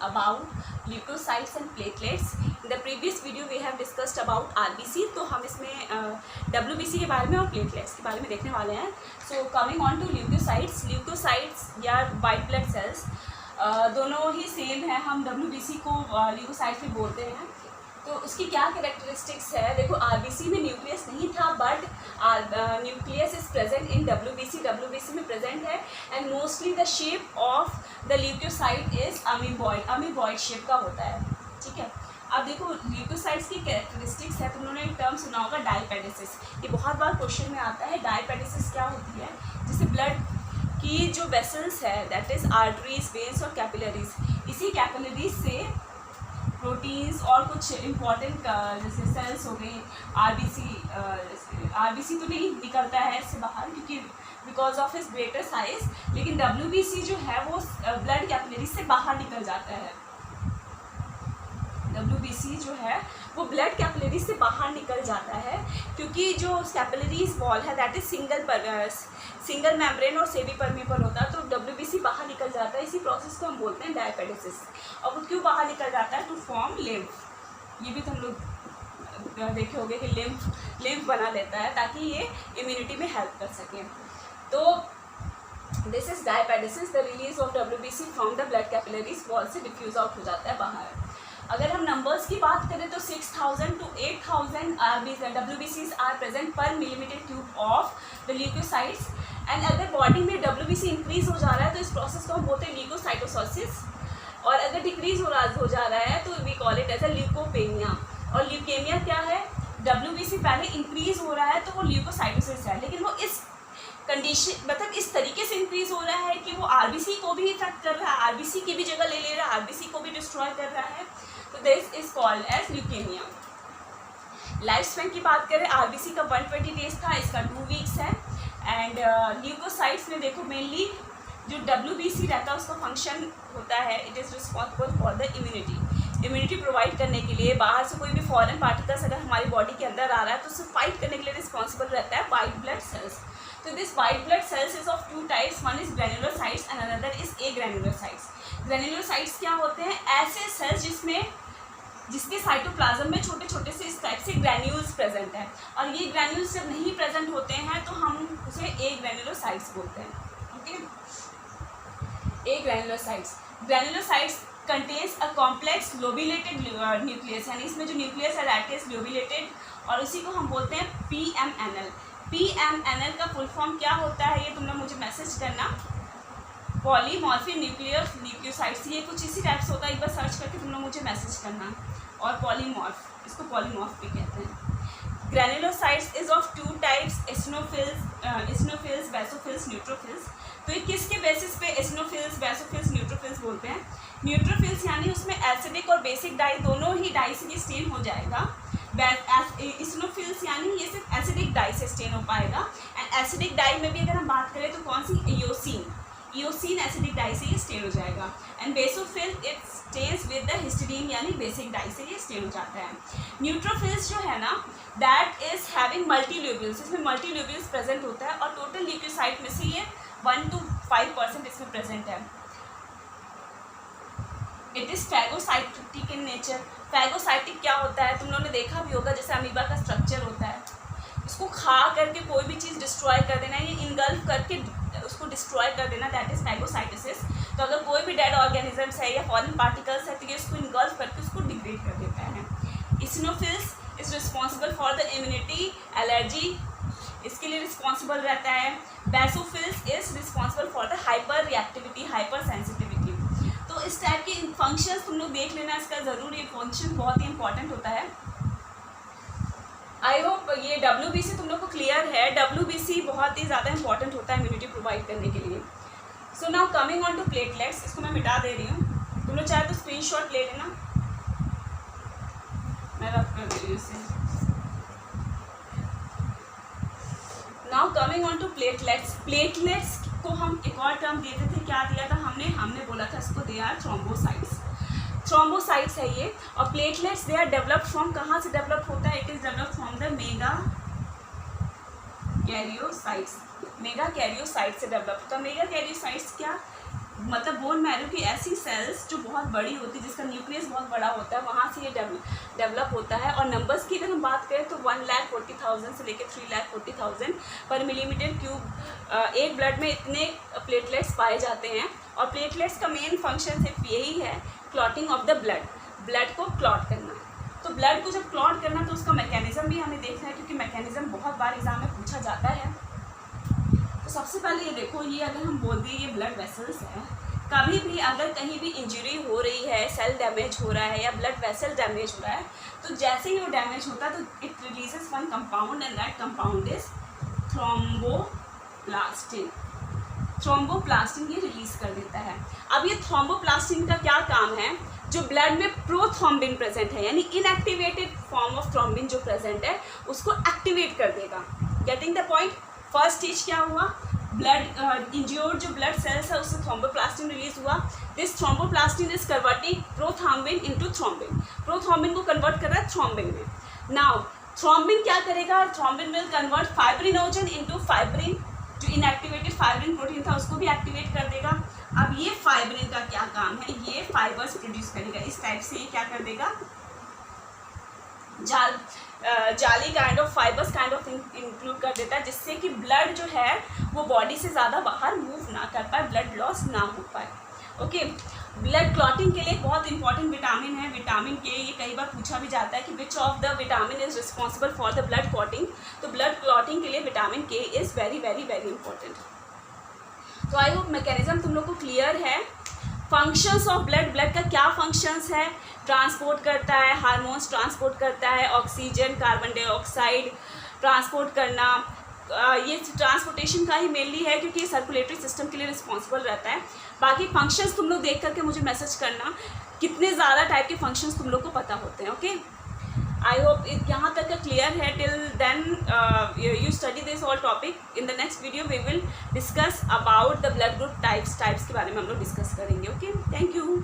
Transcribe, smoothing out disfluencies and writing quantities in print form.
about leukocytes and platelets. In the previous video we have discussed about RBC, तो हम इसमें WBC के बारे में और platelets के बारे में देखने वाले हैं. So coming on to leukocytes या white blood cells, दोनों ही सेम है. हम WBC को leukocytes भी बोलते हैं. तो उसकी क्या कैरेक्टरिस्टिक्स है? देखो, आरबीसी में न्यूक्लियस नहीं था, but nucleus is present in WBC में प्रेजेंट है. And mostly the shape of the leucocyte is amoeboid shape का होता है. ठीक है. अब देखो, ल्यूकोसाइट्स की कैरेक्टरिस्टिक्स है. तुम लोगों ने एक टर्म सुना होगा, डायपेटिसिस. ये बहुत बार क्वेश्चन में आता है. डायपेटिसिस क्या होती है? जिससे ब्लड की जो वेसल्स है, दैट इज आर्टरीज, वेन्स और कैपिलरीज, इसी कैपिलरीज से प्रोटीन्स और कुछ इम्पॉर्टेंट जैसे सेल्स हो गई, आरबीसी तो नहीं निकलता है इससे बाहर क्योंकि because of is greater size, लेकिन डब्ल्यूबीसी जो है वो ब्लड कैपिलरीज से बाहर निकल जाता है. डब्ल्यूबीसी जो है वो ब्लड कैपिलरीज से बाहर निकल जाता है क्योंकि जो कैपिलरीज वॉल है दैट इज सिंगल मेम्ब्रेन और सेमी परमेबल होता है. तो डब्ल्यूबीसी बाहर निकल जाता है. इसी प्रोसेस को हम बोलते हैं डायपेटिसिस. और वो क्यों बाहर निकल जाता है? To form lymph. ये भी तुम लोग देखे होंगे कि लिम्फ बना लेता है ताकि ये इम्यूनिटी में हेल्प कर सके. तो this is diapedesis. The release of WBC from the blood capillaries wall से डिफ्यूज आउट हो जाता है बाहर. अगर हम नंबर्स की बात करें तो 6000 to 8000 WBCs are present per millimetre cube of the leucocytes. And अगर बॉडी में WBC इंक्रीज हो जा रहा है तो इस प्रोसेस को हम बोलते हैं ल्यूकोसाइटोसिस. और अगर डिक्रीज हो जा रहा है तो we call it as a leucopenia. और ल्यूकेमिया क्या है? WBC पहले इंक्रीज हो रहा है तो वो ल्यूकोसाइटोसिस है, लेकिन वो इस कंडीशन मतलब इस तरीके से इंक्रीज हो रहा है कि वो आरबीसी को भी इफेक्ट कर रहा है, आरबीसी की भी जगह ले रहा है, आरबीसी को भी डिस्ट्रॉय कर रहा है. तो this is called as leukaemia. Life span की बात करें, आरबीसी का 120 डेज था, इसका 2 वीक्स है. एंड ल्यूकोसाइट्स में देखो मेनली जो WBC रहता है उसका फंक्शन होता है, it is responsible for the immunity provide करने के लिए. बाहर से कोई भी फॉरेन पार्टिकल्स अगर हमारी बॉडी के अंदर आ रहा है तो उससे फाइट करने के लिए रिस्पॉन्सिबल रहता है white blood cells. So this white blood cells is of 2 types. One is granulocytes and another is agranulocytes. Granulocytes क्या होते हैं? ऐसे सेल्स जिसके साइटोप्लाज्म में छोटे छोटे से इस टाइप से ग्रैन्यूल्स प्रेजेंट हैं. और ये ग्रैन्यूल्स जब नहीं प्रेजेंट होते हैं तो हम उसे agranulocytes बोलते हैं. Okay. Granulocytes contains a complex lobulated nucleus. यानी इसमें जो न्यूक्लियस है that is lobulated और उसी को हम बोलते हैं PMNL. PMNL का फुल फॉर्म क्या होता है ये तुम लोग मुझे मैसेज करना. पॉलीमॉर्फिक न्यूक्लियोसाइट्स, ये कुछ इसी टाइप से होता है. एक बार सर्च करके तुम लोग मुझे मैसेज करना. और पॉलीमॉर्फ, इसको पॉलीमॉर्फ भी कहते हैं. Granulocytes is of 2 types, eosinophils, basophils, neutrophils. तो ये किसके बेसिस पे एसिनोफिल्स, बेसोफिल्स, न्यूट्रोफिल्स बोलते हैं? न्यूट्रोफिल्स यानी उसमें एसिडिक और बेसिक डाई दोनों ही डाई से ये स्टेन हो जाएगा. एसिनोफिल्स यानी ये सिर्फ एसिडिक डाई से स्टेन हो पाएगा. एंड एसिडिक डाई में भी अगर हम बात करें तो कौन सी? इयोसिन एसिडिक डाई से ये स्टेन हो जाएगा. And basophil it stains with the histidine यानी बेसिक डाई से ये स्टेन हो जाता है. न्यूट्रोफिल्स जो है ना दैट इज हैविंग मल्टील्यूब्यूल्स. इसमें मल्टील्यूब्यूल्स प्रेजेंट होता है और टोटल ल्यूकोसाइट में से ये 1 to 5% इसमें प्रेजेंट है. It is phagocytic in nature. Phagocytic क्या होता है? तुम लोगों ने देखा भी होगा जैसे अमीबा का स्ट्रक्चर होता है, उसको खा करके कोई भी चीज़ डिस्ट्रॉय कर देना, ये इनगल्फ करके उसको डिस्ट्रॉय कर देना, दैट इज़ फैगोसाइटोसिस. तो अगर कोई भी डेड ऑर्गेनिजम्स है या फॉरेन पार्टिकल्स है तो ये उसको इनगल्फ करके उसको डिग्रेड कर देता है. इसिनोफिल्स is responsible for the immunity, allergy, इसके लिए रिस्पॉन्सिबल रहता है. Basophils is responsible for the hyper reactivity, hyper sensitivity. तो इस टाइप के फंक्शंस तुम लोग देख लेना, इसका ज़रूर ये फंक्शन बहुत ही इंपॉर्टेंट होता है. आई होप ये WBC तुम लोग को क्लियर है. WBC बहुत ही ज़्यादा इंपॉर्टेंट होता है इम्यूनिटी प्रोवाइड करने के लिए. So now coming on to platelets. इसको मैं मिटा दे रही हूँ, तुम लोग चाहे तो स्क्रीनशॉट ले लेना, मैं रख कर दे रही हूँ इसे. Now coming on to platelets को हम एक और टर्म देते थे. क्या दिया था हमने बोला था इसको दे आर थ्रोम्बोसाइट्स है ये. और platelets they are developed from, कहाँ से डेवलप होता है? It is developed from the megakaryocytes से डेवलप होता है. मेगा कैरियोसाइट्स क्या? मतलब बोन मैरो की ऐसी सेल्स जो बहुत बड़ी होती है, जिसका न्यूक्लियस बहुत बड़ा होता है, वहाँ से ये डेवलप होता है। और नंबर्स की अगर हम बात करें तो 1,40,000 से लेकर 3,40,000 पर मिलीमीटर क्यूब एक ब्लड में इतने प्लेटलेट्स पाए जाते हैं। और प्लेटलेट्स का मेन फंक्शन सिर्फ यही है, क्लॉटिंग ऑफ द ब्लड को क्लॉट करना। तो ब्लड को जब क्लॉट करना तो उसका मैकेनिज्म भी हमें देखना है, क्योंकि मैकेनिज्म बहुत बार एग्जाम में पूछा जाता है। तो सबसे पहले ये देखो, ये अगर हम बोल दें ये ब्लड वेसल्स है, कभी भी अगर कहीं भी इंजरी हो रही है, सेल डैमेज हो रहा है या ब्लड वेसल डैमेज हो रहा है, तो जैसे ही वो डैमेज होता है तो it releases one compound and that compound is thromboplastin. Thromboplastin ये रिलीज कर देता है। अब ये थ्रोम्बोप्लास्टिन का क्या काम है, जो ब्लड में प्रोथ्रोम्बिन प्रेजेंट है, यानी इनएक्टिवेटेड फॉर्म ऑफ थ्रोम्बिन जो प्रेजेंट है उसको एक्टिवेट कर देगा। Getting the point. First stage क्या हुआ, ब्लड इंज्योर्ड जो ब्लड सेल्स है उससे थ्रोम्बोप्लास्टिन रिलीज हुआ। This thromboplastin is converting prothrombin into thrombin. Prothrombin को कन्वर्ट कर रहा है थ्रोम्बिन में। नाउ थ्रोम्बिन क्या करेगा, thrombin will convert fibrinogen into fibrin, जो इनएक्टिवेटेड फाइब्रिन प्रोटीन था उसको भी एक्टिवेट कर देगा। अब ये फाइब्रिन का क्या काम है, ये फाइबर्स प्रोड्यूस करेगा। इस टाइप से ये क्या कर देगा, जाली kind of fibres kind of include कर देता है, जिससे कि ब्लड जो है वो बॉडी से ज़्यादा बाहर मूव ना कर पाए, ब्लड लॉस ना हो पाए। ओके, ब्लड क्लॉटिंग के लिए बहुत इंपॉर्टेंट विटामिन है, विटामिन के। ये कई बार पूछा भी जाता है कि which of the vitamin is responsible for the blood clotting. तो ब्लड क्लॉटिंग के लिए विटामिन के is very very very important. तो आई होप मैकेनिज्म तुम लोग को क्लियर है। फंक्शंस ऑफ ब्लड का क्या फंक्शंस है, ट्रांसपोर्ट करता है, हार्मोन्स ट्रांसपोर्ट करता है, ऑक्सीजन कार्बन डाइऑक्साइड ट्रांसपोर्ट करना, ये ट्रांसपोर्टेशन का ही मेनली है, क्योंकि ये सर्कुलेटरी सिस्टम के लिए रिस्पॉन्सिबल रहता है। बाकी फंक्शंस तुम लोग देख करके मुझे मैसेज करना कितने ज़्यादा टाइप के फंक्शंस तुम लोग को पता होते हैं। ओके, आई होप यहाँ तक का क्लियर है। Till then you study this all topic. In the next video we will discuss about the blood group types के बारे में हम लोग डिस्कस करेंगे। Okay, thank you.